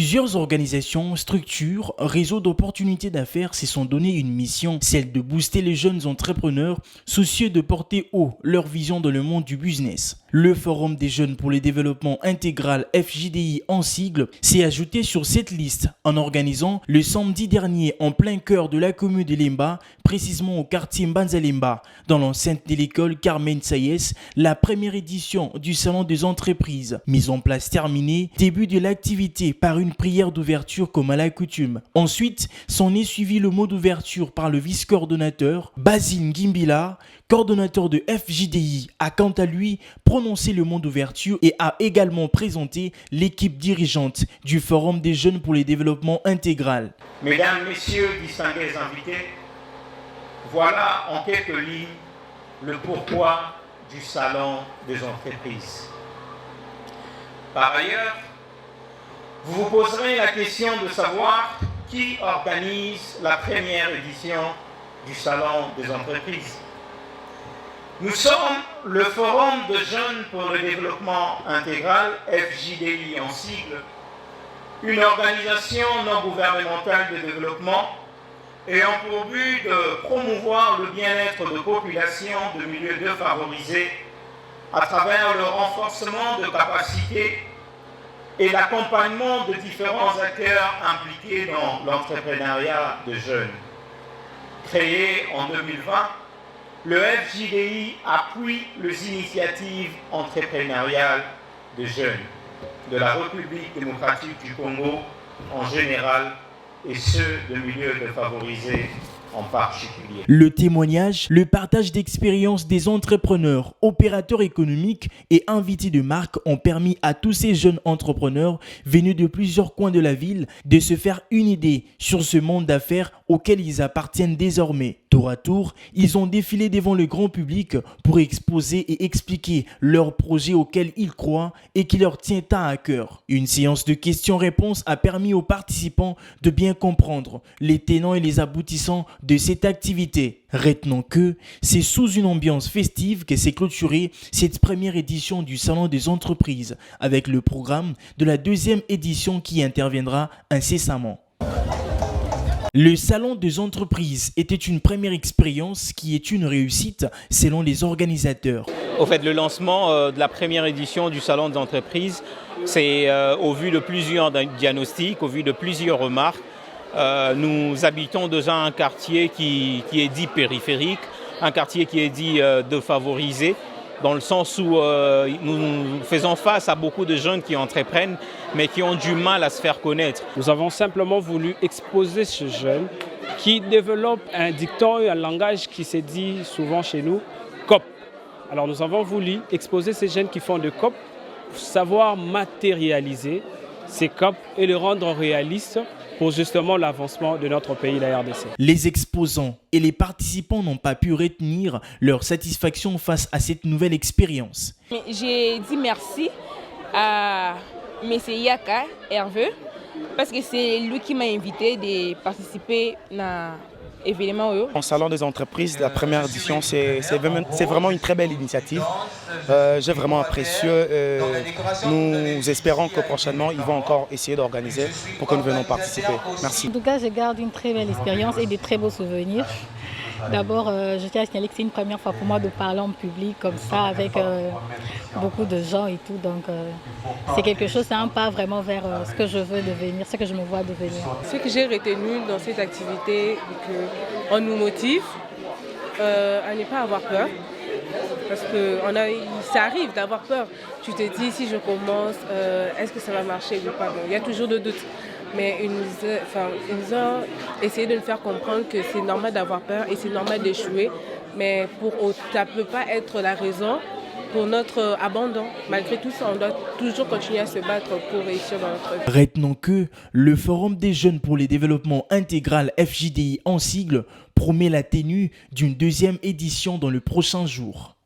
Plusieurs organisations, structures, réseaux d'opportunités d'affaires se sont donné une mission, celle de booster les jeunes entrepreneurs soucieux de porter haut leur vision dans le monde du business. Le Forum des jeunes pour le développement intégral FJDI en sigle s'est ajouté sur cette liste en organisant le samedi dernier en plein cœur de la commune de Lemba, précisément au quartier Mbanza-Lemba, dans l'enceinte de l'école Carmen Sayes, la première édition du Salon des entreprises. Mise en place terminée, début de l'activité par une prière d'ouverture comme à l'accoutume. Ensuite, s'en est suivi le mot d'ouverture par le vice-coordonnateur Basile Gimbila, coordonnateur de FJDI, a quant à lui prononcé le mot d'ouverture et a également présenté l'équipe dirigeante du Forum des jeunes pour le développement intégral. Mesdames, Messieurs, distingués invités, voilà en quelques lignes le pourquoi du Salon des entreprises. Par ailleurs, vous vous poserez la question de savoir qui organise la première édition du Salon des entreprises. Nous sommes le Forum de jeunes pour le développement intégral, FJDI en sigle, une organisation non gouvernementale de développement ayant pour but de promouvoir le bien-être de populations de milieux défavorisés à travers le renforcement de capacités et l'accompagnement de différents acteurs impliqués dans l'entrepreneuriat de jeunes. Créé en 2020, le FJDI appuie les initiatives entrepreneuriales de jeunes de la République démocratique du Congo en général et ceux de milieux défavorisés en particulier. Le témoignage, le partage d'expériences des entrepreneurs, opérateurs économiques et invités de marque ont permis à tous ces jeunes entrepreneurs venus de plusieurs coins de la ville de se faire une idée sur ce monde d'affaires auquel ils appartiennent désormais. Tour à tour, ils ont défilé devant le grand public pour exposer et expliquer leurs projets auxquels ils croient et qui leur tient à cœur. Une séance de questions-réponses a permis aux participants de bien comprendre les tenants et les aboutissants de cette activité. Retenons que c'est sous une ambiance festive que s'est clôturée cette première édition du Salon des entreprises avec le programme de la deuxième édition qui interviendra incessamment. Le Salon des entreprises était une première expérience qui est une réussite selon les organisateurs. Au fait, le lancement de la première édition du Salon des entreprises, c'est au vu de plusieurs diagnostics, au vu de plusieurs remarques. Nous habitons dans un quartier qui est dit périphérique, un quartier qui est dit défavorisé, dans le sens où nous faisons face à beaucoup de jeunes qui entreprennent, mais qui ont du mal à se faire connaître. Nous avons simplement voulu exposer ces jeunes qui développent un dicton et un langage qui se dit souvent chez nous, COP. Alors nous avons voulu exposer ces jeunes qui font de COP, savoir matérialiser ces COP et les rendre réalistes pour justement l'avancement de notre pays, la RDC. Les exposants et les participants n'ont pas pu retenir leur satisfaction face à cette nouvelle expérience. J'ai dit merci à M. Yaka Hervé parce que c'est lui qui m'a invité de participer à l'événement. En Salon des entreprises, la première édition, c'est vraiment une très belle initiative. J'ai vraiment apprécié. Nous espérons que prochainement, ils vont encore essayer d'organiser pour que nous venions participer. Merci. En tout cas, je garde une très belle expérience et de très beaux souvenirs. D'abord, je tiens à signaler que c'est une première fois pour moi de parler en public comme ça avec beaucoup de gens et tout. Donc, c'est quelque chose, c'est un pas vraiment vers ce que je veux devenir, ce que je me vois devenir. Ce que j'ai retenu dans cette activité, c'est qu'on nous motive à ne pas avoir peur. Parce que ça arrive d'avoir peur. Tu te dis, si je commence, est-ce que ça va marcher ou pas? Bon, il y a toujours des doutes. Mais ils nous ont essayé de nous faire comprendre que c'est normal d'avoir peur et c'est normal d'échouer. Mais ça ne peut pas être la raison pour notre abandon. Malgré tout ça, on doit toujours continuer à se battre pour réussir dans notre vie. Retenons que le Forum des jeunes pour le développement intégral FJDI en sigle promet la tenue d'une deuxième édition dans le prochain jour.